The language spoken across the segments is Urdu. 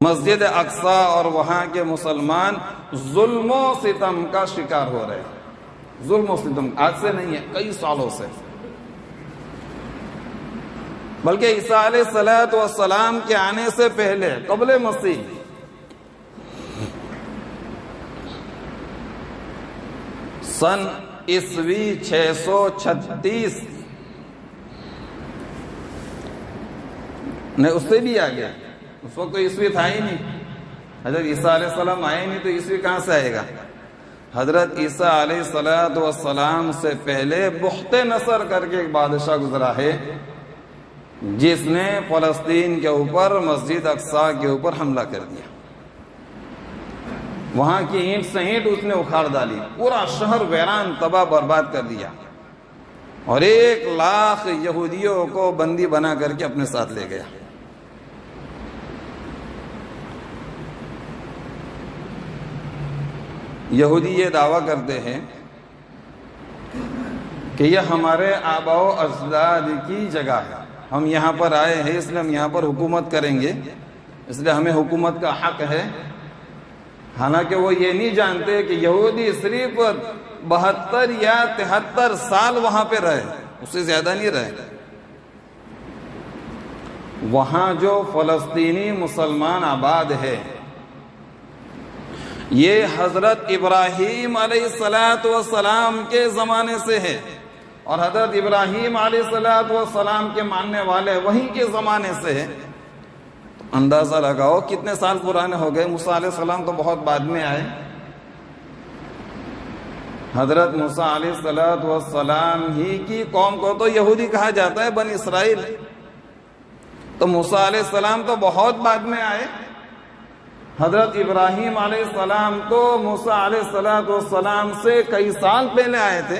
مسجد اقصی اور وہاں کے مسلمان ظلم و ستم کا شکار ہو رہے ہیں. ظلم و ستم آج سے نہیں ہے، کئی سالوں سے. بلکہ عیسیٰ علیہ السلام کے آنے سے پہلے قبل مسیح سن عیسوی 636 نے اس سے بھی آگے، اس وقت تو عیسوی تھا ہی نہیں. حضرت عیسیٰ علیہ السلام آئے نہیں تو عیسوی کہاں سے آئے گا؟ حضرت عیسیٰ علیہ السلام سے پہلے بخت نصر کر کے ایک بادشاہ گزرا ہے، جس نے فلسطین کے اوپر مسجد اقصی کے اوپر حملہ کر دیا. وہاں کی اینٹ سے اینٹ اس نے اکھاڑ ڈالی، پورا شہر ویران تباہ برباد کر دیا، اور 1,00,000 یہودیوں کو بندی بنا کر کے اپنے ساتھ لے گیا. یہودی یہ دعویٰ کرتے ہیں کہ یہ ہمارے آباء و اجداد کی جگہ ہے، ہم یہاں پر آئے ہیں اس لیے ہم یہاں پر حکومت کریں گے، اس لیے ہمیں حکومت کا حق ہے. حالانکہ وہ یہ نہیں جانتے کہ یہودی صرف 72 یا 73 سال وہاں پہ رہے، اس سے زیادہ نہیں رہے. وہاں جو فلسطینی مسلمان آباد ہے یہ حضرت ابراہیم علیہ السلام کے زمانے سے ہے، اور حضرت ابراہیم علیہ السلام کے ماننے والے وہیں کے زمانے سے ہے. اندازہ لگاؤ کتنے سال پرانے ہو گئے. موسیٰ علیہ السلام تو بہت بعد میں آئے. حضرت موسیٰ علیہ السلام ہی کی قوم کو تو یہودی کہا جاتا ہے، بنی اسرائیل. تو موسیٰ علیہ السلام تو بہت بعد میں آئے. حضرت ابراہیم علیہ السلام تو موسیٰ علیہ السلام سے کئی سال پہلے آئے تھے.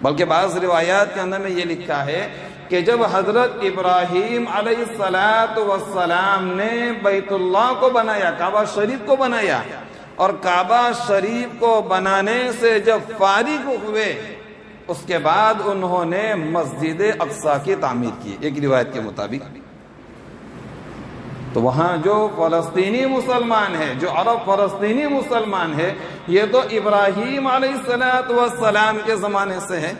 بلکہ بعض روایات کے اندر میں یہ لکھا ہے کہ جب حضرت ابراہیم علیہ السلام نے بیت اللہ کو بنایا، کعبہ شریف کو بنایا، اور کعبہ شریف کو بنانے سے جب فارغ ہوئے اس کے بعد انہوں نے مسجد اقصی کی تعمیر کی، ایک روایت کے مطابق. تو وہاں جو فلسطینی مسلمان ہے، جو عرب فلسطینی مسلمان ہے، یہ تو ابراہیم علیہ السلام کے زمانے سے ہے.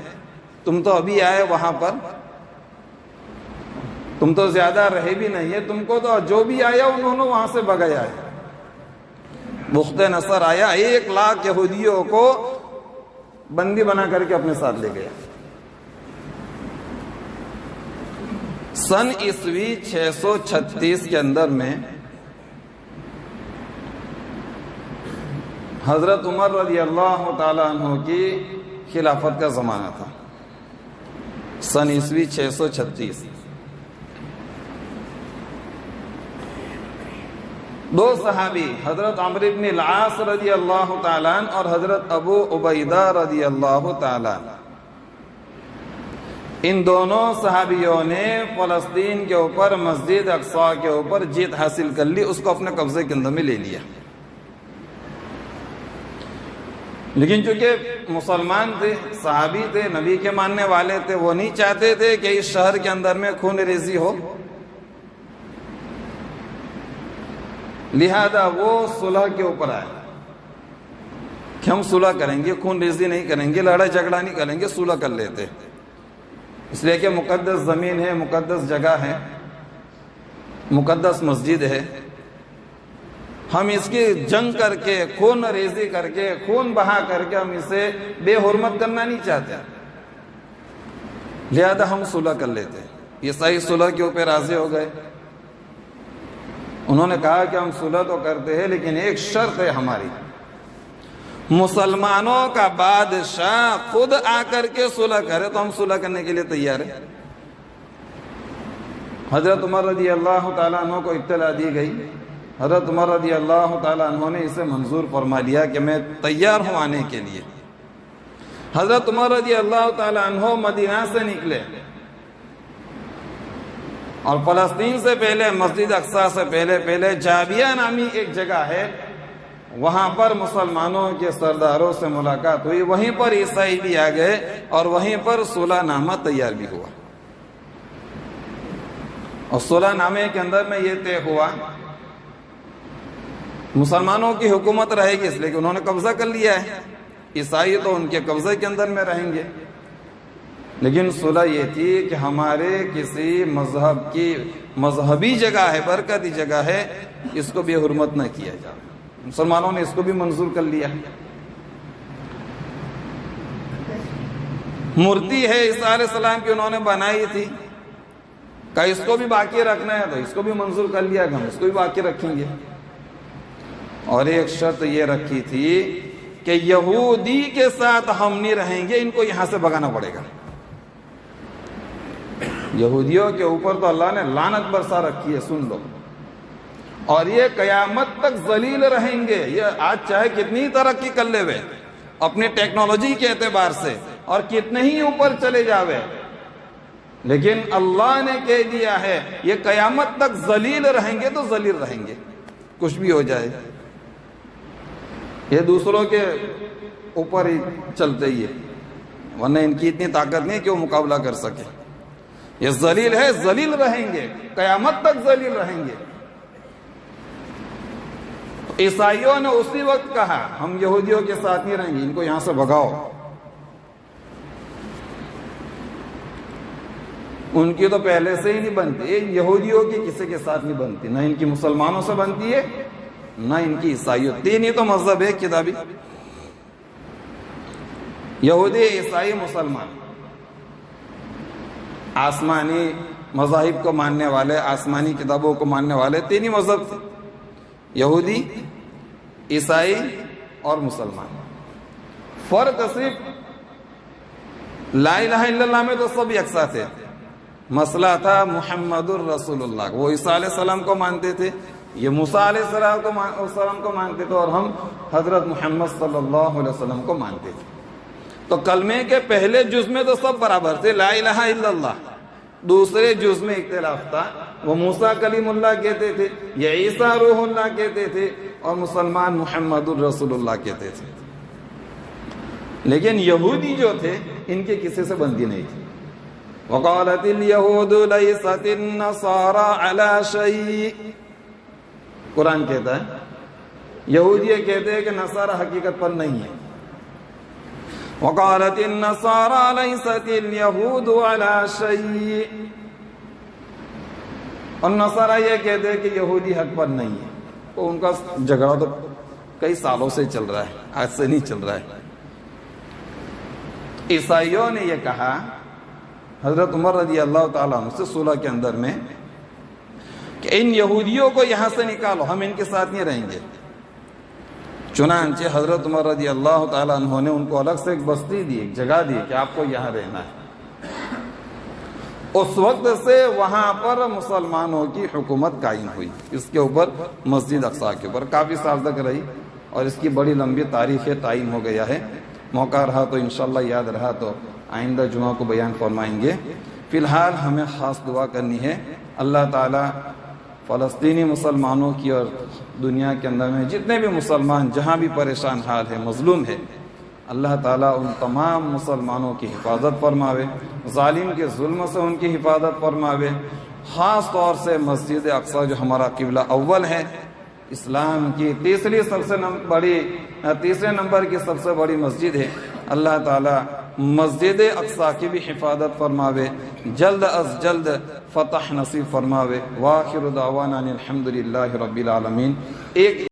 تم تو ابھی آئے وہاں پر، تم تو زیادہ رہے بھی نہیں ہے، تم کو تو جو بھی آیا انہوں نے وہاں سے بگایا ہے. بخت نصر آیا، 1,00,000 یہودیوں کو بندی بنا کر کے اپنے ساتھ لے گیا. سن عیسوی 636 کے اندر میں حضرت عمر رضی اللہ تعالیٰ عنہ کی خلافت کا زمانہ تھا. سن عیسوی 636 دو صحابی حضرت عمرو بن العاص رضی اللہ تعالیٰ عنہ اور حضرت ابو عبیدہ رضی اللہ تعالیٰ عنہ، ان دونوں صحابیوں نے فلسطین کے اوپر مسجد اقصی کے اوپر جیت حاصل کر لی، اس کو اپنے قبضے کے اندر میں لے لیا. لیکن چونکہ مسلمان تھے، صحابی تھے، نبی کے ماننے والے تھے، وہ نہیں چاہتے تھے کہ اس شہر کے اندر میں خون ریزی ہو، لہذا وہ صلح کے اوپر آئے کہ ہم صلح کریں گے، خون ریزی نہیں کریں گے، لڑائی جھگڑا نہیں کریں گے، صلح کر لیتے. اس لیے کہ مقدس زمین ہے، مقدس جگہ ہے، مقدس مسجد ہے، ہم اس کی جنگ کر کے، خون ریزی کر کے، خون بہا کر کے ہم اسے بے حرمت کرنا نہیں چاہتے، لہذا ہم صلح کر لیتے. یہ صحیح صلح کے اوپر راضی ہو گئے. انہوں نے کہا کہ ہم صلح تو کرتے ہیں لیکن ایک شرط ہے ہماری، مسلمانوں کا بادشاہ خود آ کر کے صلح کرے تو ہم صلح کرنے کے لیے تیار ہیں. حضرت عمر رضی اللہ تعالیٰ عنہ کو اطلاع دی گئی. حضرت عمر رضی اللہ تعالیٰ عنہ نے اسے منظور فرما لیا کہ میں تیار ہوں آنے کے لیے. حضرت عمر رضی اللہ تعالیٰ عنہ مدینہ سے نکلے اور فلسطین سے پہلے، مسجد اقصی سے پہلے جابیہ نامی ایک جگہ ہے، وہاں پر مسلمانوں کے سرداروں سے ملاقات ہوئی. وہیں پر عیسائی بھی آ گئے اور وہیں پر صلح نامہ تیار بھی ہوا. اور صلح نامے کے اندر میں یہ طے ہوا مسلمانوں کی حکومت رہے گی اس لیے کہ انہوں نے قبضہ کر لیا ہے، عیسائی تو ان کے قبضے کے اندر میں رہیں گے۔ لیکن صلح یہ تھی کہ ہمارے کسی مذہب کی مذہبی جگہ ہے، برکتی جگہ ہے، اس کو بھی حرمت نہ کیا جائے۔ مسلمانوں نے اس کو بھی منظور کر لیا۔ مورتی ہے عیسیٰ علیہ السلام کی انہوں نے بنائی تھی، کہ اس کو بھی باقی رکھنا ہے تو اس کو بھی منظور کر لیا کہ ہم اس کو بھی باقی رکھیں گے۔ اور ایک شرط یہ رکھی تھی کہ یہودی کے ساتھ ہم نہیں رہیں گے، ان کو یہاں سے بھگانا پڑے گا۔ یہودیوں کے اوپر تو اللہ نے لعنت برسا رکھی ہے، سن لو، اور یہ قیامت تک ذلیل رہیں گے۔ یہ آج چاہے کتنی ترقی کر لے وے اپنی ٹیکنالوجی کے اعتبار سے اور کتنے ہی اوپر چلے جاوے، لیکن اللہ نے کہہ دیا ہے یہ قیامت تک ذلیل رہیں گے تو ذلیل رہیں گے، کچھ بھی ہو جائے۔ یہ دوسروں کے اوپر ہی چلتے ہی ہے، ورنہ ان کی اتنی طاقت نہیں کہ وہ مقابلہ کر سکے۔ یہ ذلیل ہے، ذلیل رہیں گے، قیامت تک ذلیل رہیں گے۔ عیسائیوں نے اسی وقت کہا ہم یہودیوں کے ساتھ نہیں رہیں گے، ان کو یہاں سے بھگاؤ۔ ان کی تو پہلے سے ہی نہیں بنتی، یہودیوں کی کسی کے ساتھ نہیں بنتی، نہ ان کی مسلمانوں سے بنتی ہے نہ ان کی عیسائیوں۔ تین ہی تو مذہب ہے کتابی، یہودی، عیسائی، مسلمان۔ آسمانی مذاہب کو ماننے والے، آسمانی کتابوں کو ماننے والے تین ہی مذہب تھے، یہودی، عیسائی اور مسلمان۔ فرق صرف لا الہ الا اللہ میں تو سب یکساں تھے، مسئلہ تھا محمد الرسول اللہ۔ وہ عیسیٰ علیہ السلام کو مانتے تھے، یہ موسیٰ علیہ السلام کو مانتے تھے، اور ہم حضرت محمد صلی اللہ علیہ وسلم کو مانتے تھے۔ تو کلمے کے پہلے جز میں تو سب برابر تھے، لا الہ الا اللہ۔ دوسرے جز میں اختلاف تھا، وہ موسیٰ کلیم اللہ کہتے تھے، یہ عیسیٰ روح اللہ کہتے تھے، اور مسلمان محمد الرسول اللہ کہتے تھے۔ لیکن یہودی جو تھے ان کے کسی سے بندی نہیں تھی۔ وقالت اليهود ليست النصارى على شيء، قرآن کہتا ہے، یہودی یہ کہتے ہیں کہ نصارہ حقیقت پر نہیں ہے۔ وقالت النصارى ليست اليهود على شيء، اور نصارہ یہ کہتے ہیں کہ یہودی حق پر نہیں ہے۔ تو ان کا جھگڑا تو کئی سالوں سے چل رہا ہے، آج سے نہیں چل رہا ہے۔ عیسائیوں نے یہ کہا حضرت عمر رضی اللہ تعالیٰ عنہ سے صلح کے اندر میں کہ ان یہودیوں کو یہاں سے نکالو، ہم ان کے ساتھ نہیں رہیں گے۔ چنانچہ حضرت عمر رضی اللہ تعالیٰ عنہ نے ان کو الگ سے ایک بستی دی، ایک جگہ دی کہ آپ کو یہاں رہنا ہے۔ اس وقت سے وہاں پر مسلمانوں کی حکومت قائم ہوئی، اس کے اوپر مسجد اقصیٰ کے اوپر کافی سال تک رہی، اور اس کی بڑی لمبی تاریخ تعین ہو گیا ہے۔ موقع رہا تو انشاءاللہ یاد رہا تو آئندہ جمعہ کو بیان فرمائیں گے۔ فی الحال ہمیں خاص دعا کرنی ہے، اللہ تعالیٰ فلسطینی مسلمانوں کی اور دنیا کے اندر میں جتنے بھی مسلمان جہاں بھی پریشان حال ہے، مظلوم ہے، اللہ تعالیٰ ان تمام مسلمانوں کی حفاظت فرماوے، ظالم کے ظلم سے ان کی حفاظت فرماوے۔ خاص طور سے مسجد اقصیٰ جو ہمارا قبلہ اول ہے، اسلام کی تیسرے نمبر کی سب سے بڑی مسجد ہے، اللہ تعالیٰ مسجد اقصیٰ کی بھی حفاظت فرماوے، جلد از جلد فتح نصیب فرماوے۔ وآخر دعوانا الحمدللہ رب العالمین۔ ایک